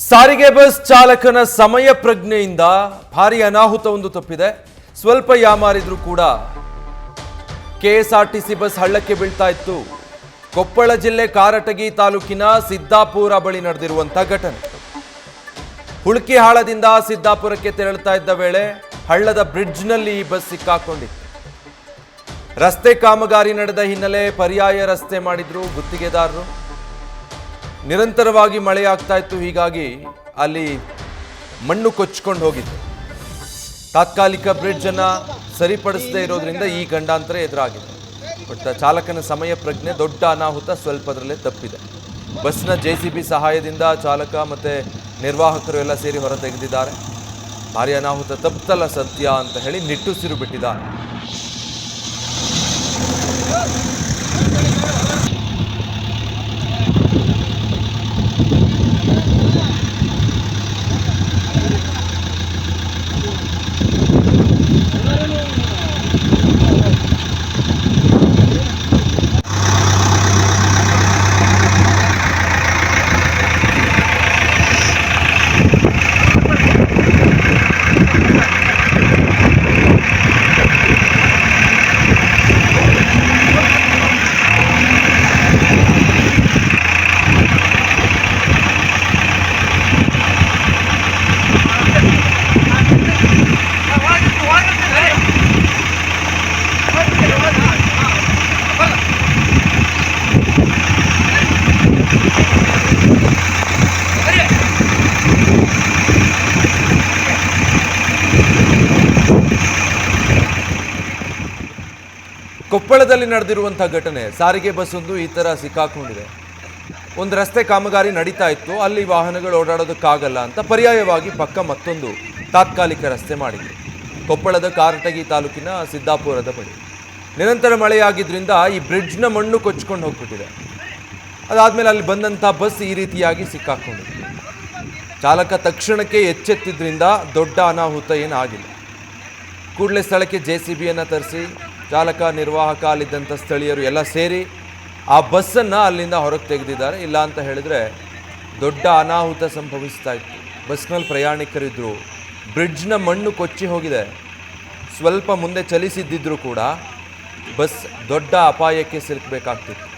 ಸಾರಿಗೆ ಬಸ್ ಚಾಲಕನ ಸಮಯ ಪ್ರಜ್ಞೆಯಿಂದ ಭಾರಿ ಅನಾಹುತವೊಂದು ತಪ್ಪಿದೆ. ಸ್ವಲ್ಪ ಯಾಮಾರಿದ್ರೂ ಕೂಡ ಕೆಎಸ್ಆರ್ಟಿಸಿ ಬಸ್ ಹಳ್ಳಕ್ಕೆ ಬೀಳ್ತಾ ಇತ್ತು. ಕೊಪ್ಪಳ ಜಿಲ್ಲೆ ಕಾರಟಗಿ ತಾಲೂಕಿನ ಸಿದ್ದಾಪುರ ಬಳಿ ನಡೆದಿರುವಂತಹ ಘಟನೆ. ಹುಳುಕಿಹಾಳದಿಂದ ಸಿದ್ದಾಪುರಕ್ಕೆ ತೆರಳುತ್ತಾ ಇದ್ದ ವೇಳೆ ಹಳ್ಳದ ಬ್ರಿಡ್ಜ್ನಲ್ಲಿ ಈ ಬಸ್ ಸಿಕ್ಕಾಕೊಂಡಿತ್ತು. ರಸ್ತೆ ಕಾಮಗಾರಿ ನಡೆದ ಹಿನ್ನೆಲೆ ಪರ್ಯಾಯ ರಸ್ತೆ ಮಾಡಿದ್ರು ಗುತ್ತಿಗೆದಾರರು. ನಿರಂತರವಾಗಿ ಮಳೆಯಾಗ್ತಾ ಇತ್ತು, ಹೀಗಾಗಿ ಅಲ್ಲಿ ಮಣ್ಣು ಕೊಚ್ಚಿಕೊಂಡು ಹೋಗಿತ್ತು. ತಾತ್ಕಾಲಿಕ ಬ್ರಿಡ್ಜ್ ಅನ್ನ ಸರಿಪಡಿಸದೇ ಇರೋದ್ರಿಂದ ಈ ಗಂಡಾಂತರ ಎದುರಾಗಿದೆ. ಬಟ್ ಚಾಲಕನ ಸಮಯ ಪ್ರಜ್ಞೆ ದೊಡ್ಡ ಅನಾಹುತ ಸ್ವಲ್ಪದರಲ್ಲೇ ತಪ್ಪಿದೆ. ಬಸ್ನ JCB ಸಹಾಯದಿಂದ ಚಾಲಕ ಮತ್ತೆ ನಿರ್ವಾಹಕರು ಎಲ್ಲ ಸೇರಿ ಹೊರ ತೆಗೆದಿದ್ದಾರೆ. ಭಾರಿ ಅನಾಹುತ ತಪ್ಪಲ್ಲ ಸತ್ಯ ಅಂತ ಹೇಳಿ ನಿಟ್ಟುಸಿರು ಬಿಟ್ಟಿದ್ದಾರೆ. ಕೊಪ್ಪಳದಲ್ಲಿ ನಡೆದಿರುವಂತಹ ಘಟನೆ. ಸಾರಿಗೆ ಬಸ್ ಒಂದು ಈ ಥರ ಸಿಕ್ಕಾಕೊಂಡಿದೆ. ಒಂದು ರಸ್ತೆ ಕಾಮಗಾರಿ ನಡೀತಾ ಇತ್ತು, ಅಲ್ಲಿ ವಾಹನಗಳು ಓಡಾಡೋದಕ್ಕಾಗಲ್ಲ ಅಂತ ಪರ್ಯಾಯವಾಗಿ ಪಕ್ಕ ಮತ್ತೊಂದು ತಾತ್ಕಾಲಿಕ ರಸ್ತೆ ಮಾಡಿದ್ರು. ಕೊಪ್ಪಳದ ಕಾರಟಗಿ ತಾಲೂಕಿನ ಸಿದ್ದಾಪುರದ ಬಳಿ ನಿರಂತರ ಮಳೆಯಾಗಿದ್ದರಿಂದ ಈ ಬ್ರಿಡ್ಜ್ನ ಮಣ್ಣು ಕೊಚ್ಕೊಂಡು ಹೋಗ್ಬಿಟ್ಟಿದೆ. ಅದಾದಮೇಲೆ ಅಲ್ಲಿ ಬಂದಂಥ ಬಸ್ ಈ ರೀತಿಯಾಗಿ ಸಿಕ್ಕಾಕೊಂಡಿದೆ. ಚಾಲಕ ತಕ್ಷಣಕ್ಕೆ ಎಚ್ಚೆತ್ತಿದ್ರಿಂದ ದೊಡ್ಡ ಅನಾಹುತ ಏನಾಗಿಲ್ಲ. ಕೂಡಲೇ ಸ್ಥಳಕ್ಕೆ JCBಯನ್ನು ತರಿಸಿ ಚಾಲಕ ನಿರ್ವಾಹಕ ಅಲ್ಲಿದ್ದಂಥ ಸ್ಥಳೀಯರು ಎಲ್ಲ ಸೇರಿ ಆ ಬಸ್ಸನ್ನು ಅಲ್ಲಿಂದ ಹೊರಗೆ ತೆಗೆದಿದ್ದಾರೆ. ಇಲ್ಲ ಅಂತ ಹೇಳಿದ್ರೆ ದೊಡ್ಡ ಅನಾಹುತ ಸಂಭವಿಸ್ತಾ ಇತ್ತು. ಬಸ್ನಲ್ಲಿ ಪ್ರಯಾಣಿಕರಿದ್ದರು. ಬ್ರಿಡ್ಜ್ನ ಮಣ್ಣು ಕೊಚ್ಚಿ ಹೋಗಿದೆ. ಸ್ವಲ್ಪ ಮುಂದೆ ಚಲಿಸಿದ್ದಿದ್ರೂ ಕೂಡ ಬಸ್ ದೊಡ್ಡ ಅಪಾಯಕ್ಕೆ ಸಿಲುಕಬೇಕಾಗ್ತಿತ್ತು.